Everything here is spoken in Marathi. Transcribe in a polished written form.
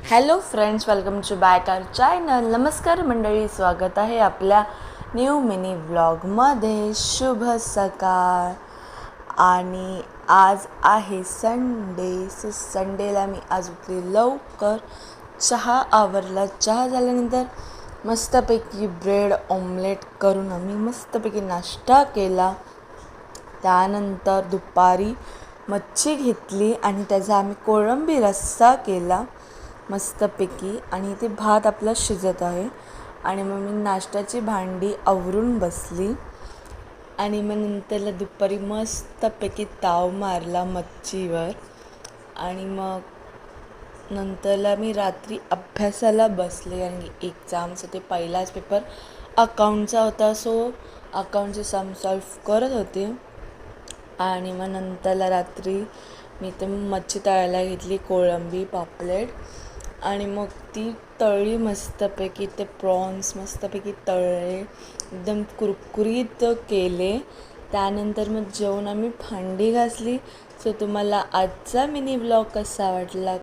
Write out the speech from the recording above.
Hello friends, welcome to back our channel. नमस्कार मंडळी, स्वागत आहे आपल्या न्यू मिनी व्लॉगमध्ये. शुभ सकाळ. आणि आज आहे संडे. संडेला मी आज उठली लवकर, चहा आवरला. चहा झाल्यानंतर मस्तपैकी ब्रेड ऑमलेट करून आम्ही मस्तपैकी नाश्ता केला. त्यानंतर दुपारी मच्छी घेतली आणि त्याचा आम्ही कोळंबी रस्सा केला मस्तपैकी. आणि ते भात आपला शिजत आहे आणि मग मी नाश्त्याची भांडी आवरून बसली. आणि मग नंतरला दुपारी मस्तपैकी ताव मारला मच्छीवर. आणि मग नंतरला मी रात्री अभ्यासाला बसले आणि एक्झामचं ते पहिलाच पेपर अकाउंटचा होता, सो अकाउंटचे सम सॉल्व करत होते. आणि मग नंतरला रात्री मी ते मच्छी तळायला घेतली, कोळंबी पापलेट. आणि मग ती तळली मस्तपैकी. ते प्रॉन्स मस्तपैकी तळले, एकदम कुरकुरीत केले. त्यानंतर मग जेवण आम्ही भांडी घासली. सो तुम्हाला आजचा मिनी व्लॉग कसा वाटला